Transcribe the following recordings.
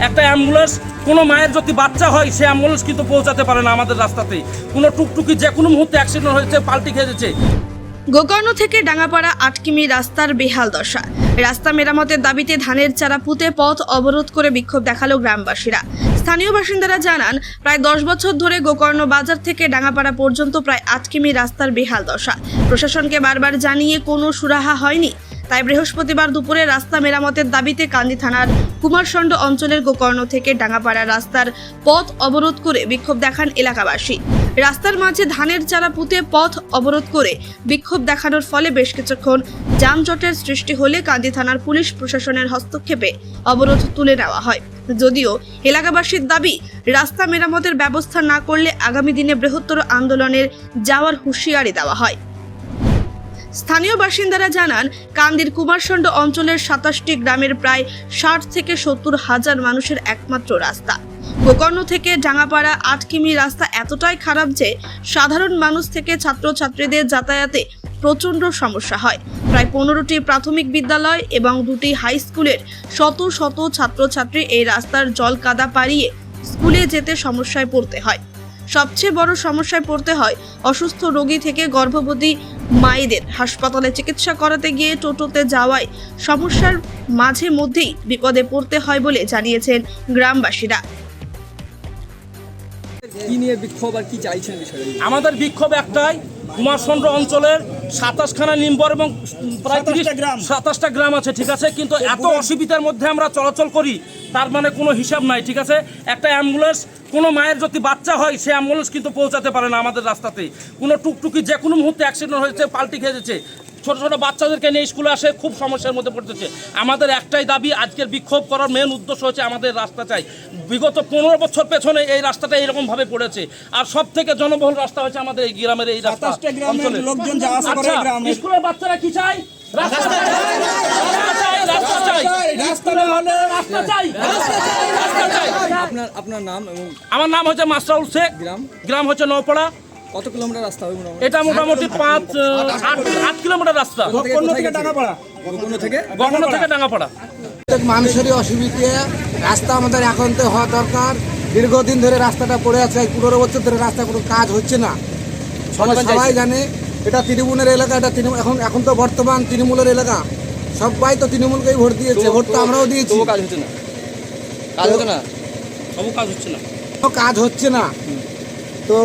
একটা অ্যাম্বুলেন্স কোনো মায়ের যদি বাচ্চা হয় সে অ্যাম্বুলেন্স কিন্তু পৌঁছাতে পারে না আমাদের রাস্তাতে। কোনো টুকটুকি যে কোনো মুহূর্তে অ্যাক্সিডেন্ট হয়েছে, পাল্টি খেয়েছে। গোকর্ণ থেকে ডাঙ্গাপাড়া ৮ কিমি রাস্তার বেহাল দশা। রাস্তা মেরামতের দাবিতে ধানের চারা পুঁতে পথ অবরোধ করে বিক্ষোভ দেখালো গ্রামবাসীরা। স্থানীয় বাসিন্দারা জানান, প্রায় ১০ বছর ধরে গোকর্ণ বাজার থেকে ডাঙ্গাপাড়া পর্যন্ত প্রায় ৮ কিমি রাস্তার বেহাল দশা। প্রশাসনকে বারবার জানিয়ে কোনো সুরাহা হয়নি। তাই বৃহস্পতিবার দুপুরে রাস্তা মেরামতের দাবিতে কান্দি থানার কুমারসন্ড অঞ্চলের গোকর্ণ থেকে ডাঙ্গাপাড়া রাস্তার পথ অবরোধ করে বিক্ষোভ দেখান এলাকাবাসী। রাস্তার মাঝে ধানের চারা পুঁতে পথ অবরোধ করে বিক্ষোভ দেখানোর ফলে বেশ কিছুক্ষণ যানজটের সৃষ্টি হলে কান্দি থানার পুলিশ প্রশাসনের হস্তক্ষেপে অবরোধ তুলে নেওয়া হয়। যদিও এলাকাবাসীর দাবি, রাস্তা মেরামতের ব্যবস্থা না করলে আগামী দিনে বৃহত্তর আন্দোলনের যাওয়ার হুঁশিয়ারি দেওয়া হয়। স্থানীয় বাসিন্দারা জানান, কান্দির কুমারসন্ড অঞ্চলের ২৭টি গ্রামের প্রায় ৬০ থেকে ৭০ হাজার মানুষের একমাত্র রাস্তা। গোকর্ণ থেকে ডাঙ্গাপাড়া ৮ কিমি রাস্তা এতটাই খারাপ যে সাধারণ মানুষ থেকে ছাত্রছাত্রীদের যাতায়াতে প্রচণ্ড সমস্যা হয়। প্রায় ১৫টি প্রাথমিক বিদ্যালয় এবং ২টি হাই স্কুলের শত শত ছাত্রছাত্রী এই রাস্তার জল কাদা পাড়িয়ে স্কুলে যেতে সমস্যায় পড়তে হয়। সবচেয়ে বড় সমস্যায় পড়তে হয় অসুস্থ রোগী থেকে গর্ভবতী মায়েদের। হাসপাতালে চিকিৎসা করাতে গিয়ে টোটোতে যাওয়ায় সমস্যার মাঝে মধ্যেই বিপদে পড়তে হয় বলে জানিয়েছেন গ্রামবাসীরা। কি নিয়ে বিক্ষোভ আর কি চাইছেন বিষয়টা? আমাদের বিক্ষোভ একটাই, কুমারসন্ড অঞ্চলের ২৭খানা নিম্বর এবং প্রায় ২৭টা গ্রাম আছে, ঠিক আছে, কিন্তু এত অসুবিধার মধ্যে আমরা চলাচল করি তার মানে কোনো হিসাব নাই, ঠিক আছে। একটা অ্যাম্বুলেন্স কোনো মায়ের যদি বাচ্চা হয় সে অ্যাম্বুলেন্স কিন্তু পৌঁছাতে পারে না আমাদের রাস্তাতে। কোনো টুকটুকি যে কোনো মুহূর্তে অ্যাক্সিডেন্ট হয়েছে, পাল্টি খেয়েছে। ছোটো ছোটো বাচ্চাদেরকে নিয়ে স্কুলে আসে, খুব সমস্যার মধ্যে পড়তেছে। আমাদের একটাই দাবি, আজকের বিক্ষোভ করার মেন উদ্দেশ্য হচ্ছে আমাদের রাস্তা চাই। বিগত ১৫ বছর পেছনে এই রাস্তাটা এইরকমভাবে পড়েছে, আর সব থেকে জনবহুল রাস্তা হচ্ছে আমাদের এই গ্রামের এই রাস্তা। স্কুলের বাচ্চারা কি চাই? আপনার নাম এবং আমার নাম হচ্ছে মাসরাউল শেখ, গ্রাম হচ্ছে নওপাড়া। কত কিলোমিটার রাস্তা হবে? এটা মোটামুটি ৮ কিলোমিটার রাস্তা। গোকর্ণ থেকে ডাঙ্গাপাড়া। মানুষেরই অসুবিধে, রাস্তা আমাদের এখন তো হওয়া দরকার। দীর্ঘদিন ধরে রাস্তাটা পড়ে আছে, ১৫ বছর ধরে রাস্তা কোনো কাজ হচ্ছে না। সবাই জানে এটা তৃণমূলের এলাকা, এটা এখন তো বর্তমান তৃণমূলের এলাকা। সবাই তো তৃণমূলকেই ভোট দিয়েছে, ভোট তো আমরাও দিয়েছি। কাজ হচ্ছে না। কাজ হচ্ছে না, তো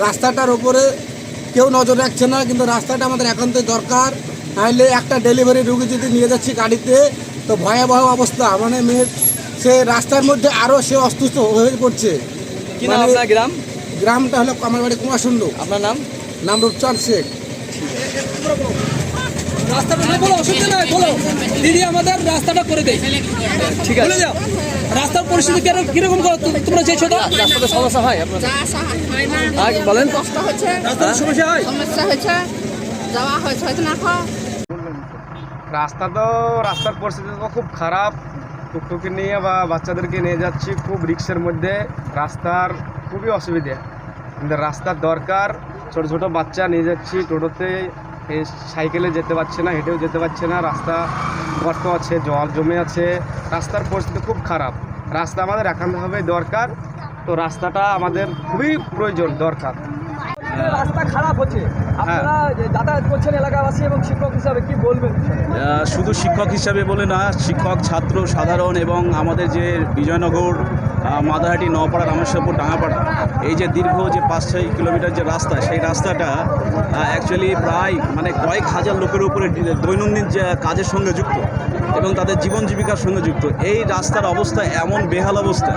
রাস্তাটার উপরে কেউ নজর রাখছে না। কিন্তু রাস্তাটা আমাদের একান্ত দরকার, নাহলে একটা ডেলিভারি রুগী যদি নিয়ে যাচ্ছি গাড়িতে তো ভয়াবহ অবস্থা। মানে সে রাস্তার মধ্যে আরও সে অসুস্থ হয়ে পড়ছে। কি নাম আপনার গ্রাম? গ্রামটা হলো আমার বাড়ি কুমারসন্ড। আপনার নাম? নাম রূপচাঁদ শেখ। রাস্তাটা বলো, অসুবিধা নাই, বলো দিদি, আমাদের রাস্তাটা করে দেয়। ঠিক আছে, রাস্তার পরিস্থিতি কিরকম তোমরা চেয়েছো? তো রাস্তাতে সমস্যা হয় আপনার? বলেন, কষ্ট হচ্ছে, রাস্তার সমস্যা হয়, যাওয়া হয়েছে হয়তো না। রাস্তার পরিস্থিতি তো খুব খারাপ। টুকটুকি নিয়ে বা বাচ্চাদেরকে নিয়ে যাচ্ছি, খুব রিক্সের মধ্যে। রাস্তার খুবই অসুবিধে, কিন্তু রাস্তার দরকার। ছোটো ছোটো বাচ্চা নিয়ে যাচ্ছি টোটোতে, সাইকেলে যেতে পারছে না, হেঁটেও যেতে পারছে না। রাস্তা গর্ত আছে, জল জমে আছে, রাস্তার পরিস্থিতি খুব খারাপ। রাস্তা আমাদের একান্তভাবে দরকার, তো রাস্তাটা আমাদের খুবই প্রয়োজন, দরকার। রাস্তা খারাপ হচ্ছে, আপনারা যাতায়াত করছেন এলাকাবাসী এবং শিক্ষক হিসাবে কি বলবেন? শুধু শিক্ষক হিসাবে বলে না, শিক্ষক, ছাত্র, সাধারণ এবং আমাদের যে বিজয়নগর, মাদারহাটি, নওপাড়া, রামেশ্বরপুর, ডাঙ্গাপাড়া, এই যে দীর্ঘ যে ৫-৬ কিলোমিটার যে রাস্তা, সেই রাস্তাটা অ্যাকচুয়ালি প্রায় কয়েক হাজার লোকের উপরে দৈনন্দিন যে কাজের সঙ্গে যুক্ত এবং তাদের জীবন জীবিকার সঙ্গে যুক্ত। এই রাস্তার অবস্থা এমন বেহাল অবস্থা,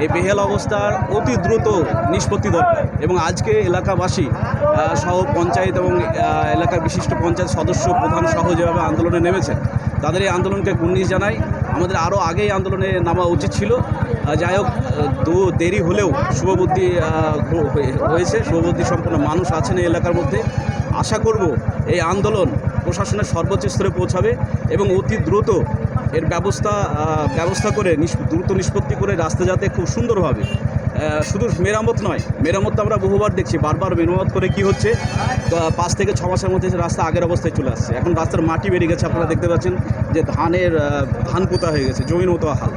এই বেহাল অবস্থার অতি দ্রুত নিষ্পত্তি দরকার। এবং আজকে এলাকাবাসী সহ পঞ্চায়েত এবং এলাকার বিশিষ্ট পঞ্চায়েত সদস্য, প্রধান সহ যেভাবে আন্দোলনে নেমেছেন, তাদের এই আন্দোলনকে কুর্নিশ জানাই। আমাদের আরও আগেই আন্দোলনে নামা উচিত ছিল। যাই হোক, দেরি হলেও শুভবুদ্ধি হয়েছে, শুভবুদ্ধি সম্পন্ন মানুষ আছেন এই এলাকার মধ্যে। আশা করব এই আন্দোলন প্রশাসনের সর্বোচ্চ স্তরে পৌঁছাবে এবং অতি দ্রুত এর ব্যবস্থা করে দ্রুত নিষ্পত্তি করে রাস্তা যাতে খুব সুন্দরভাবে, শুধু মেরামত নয়, মেরামত তো আমরা বহুবার দেখছি, বারবার মেরামত করে কি হচ্ছে, 5 থেকে 6 মাসের মধ্যে রাস্তা আগের অবস্থায় চলে আসছে। এখন রাস্তার মাটি বেরিয়ে গেছে, আপনারা দেখতে পাচ্ছেন যে ধান পোতা হয়ে গেছে, জমির মতো হাল।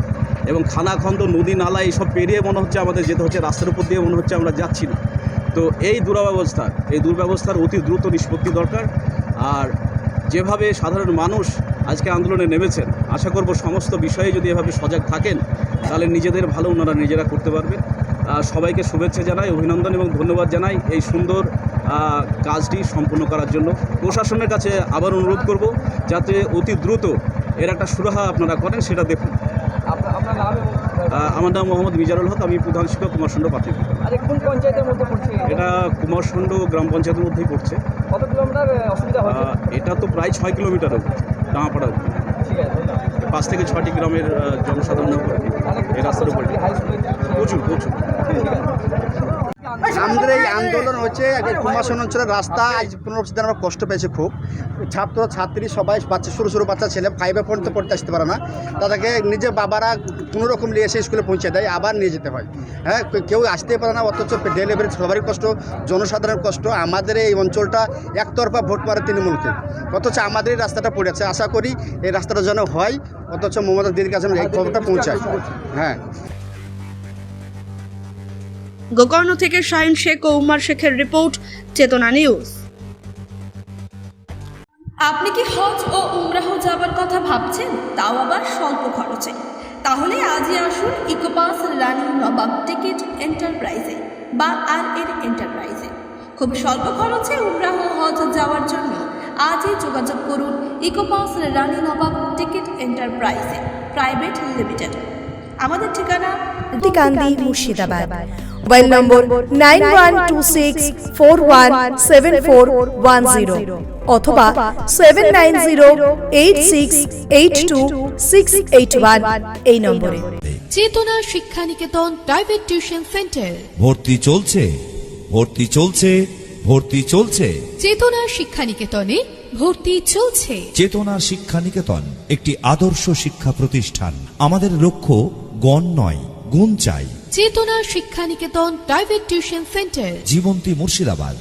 এবং খানাখন্দ নদী নালা এইসব পেরিয়ে মনে হচ্ছে আমাদের যেতে হচ্ছে, রাস্তার উপর দিয়ে মনে হচ্ছে আমরা যাচ্ছি না। তো এই দুর্ব্যবস্থার অতি দ্রুত নিষ্পত্তি দরকার। আর যেভাবে সাধারণ মানুষ আজকে আন্দোলনে নেমেছেন, আশা করব সমস্ত বিষয়ে যদি এভাবে সজাগ থাকেন তাহলে নিজেদের ভালো ওনারা নিজেরা করতে পারবেন। সবাইকে শুভেচ্ছা জানাই, অভিনন্দন এবং ধন্যবাদ জানাই এই সুন্দর কাজটি সম্পূর্ণ করার জন্য। প্রশাসনের কাছে আবার অনুরোধ করব যাতে অতি দ্রুত এর একটা সুরাহা আপনারা করেন, সেটা দেখুন। আপনার নাম এবং আমার নাম মোহাম্মদ মিজানুল হক, আমি প্রধান শিক্ষক কুমারষণ্ড প্রাথমিক বিদ্যালয়। আচ্ছা, কোন পঞ্চায়েতের মধ্যে পড়ছে? এটা কুমারষণ্ড গ্রাম পঞ্চায়েতের মধ্যেই পড়ছে। কত কিলোমিটার অসুবিধা হচ্ছে? এটা তো প্রায় 6 কিলোমিটার ডাঙাপাড়া, ঠিক আছে, ধন্যবাদ। 5 থেকে 6টি গ্রামের জনসাধারণ এই রাস্তার উপর প্রচুর। আমাদের এই আন্দোলন হচ্ছে কুমারষণ্ড অঞ্চলের রাস্তা আজ 15 বছর ধরে আমরা কষ্ট পেয়েছি খুব। ছাত্রছাত্রী সবাই বাচ্চা, সরু বাচ্চা ছেলে 5-এ পর্যন্ত পড়তে আসতে পারে না, তাদেরকে নিজে বাবারা কোনো রকম নিয়ে এসে স্কুলে পৌঁছে দেয়, আবার নিয়ে যেতে হয়। হ্যাঁ, কেউ আসতে পারে না, অথচ ডেলিভারি সবারই কষ্ট, জনসাধারণের কষ্ট। আমাদের এই অঞ্চলটা একতরফা ভোট মারে তৃণমূলকে, অথচ আমাদের এই রাস্তাটা পড়ে আছে। আশা করি এই রাস্তাটা যেন হয়, অথচ মমতা দিদির কাছে এই খবরটা পৌঁছায়। হ্যাঁ। গোকর্ণ থেকে শাহিন শেখ ও উমার শেখের রিপোর্ট, চেতনা নিউজ। আপনি কি হজ ও উমরাহ যাবার কথা ভাবছেন, তাও আবার স্বল্প খরচে? তাহলে আজই আসুন ইকোপাস রানী নবাব টিকিট এন্টারপ্রাইজে বা আর এন্টারপ্রাইজে। খুব স্বল্প খরচে উমরাহ হজ যাওয়ার জন্য আজই যোগাযোগ করুন ইকোপাস রানী নবাব টিকিট এন্টারপ্রাইজে প্রাইভেট লিমিটেড। আমাদের ঠিকানা কান্দি, মুর্শিদাবাদ। মোবাইল নম্বর 9126417410 অথবা 7908682681 এই নম্বরে। চেতনা শিক্ষানিকেতন প্রাইভেট টিউশন সেন্টার। ভর্তি চলছে। চেতনা শিক্ষানিকেতনে ভর্তি চলছে। চেতনা শিক্ষানিকেতন একটি আদর্শ শিক্ষা প্রতিষ্ঠান। আমাদের লক্ষ্য গণ নয়, গুণ চাই। Chetana Shikshaniketan private tuition centre, Jibanti, Murshidabad.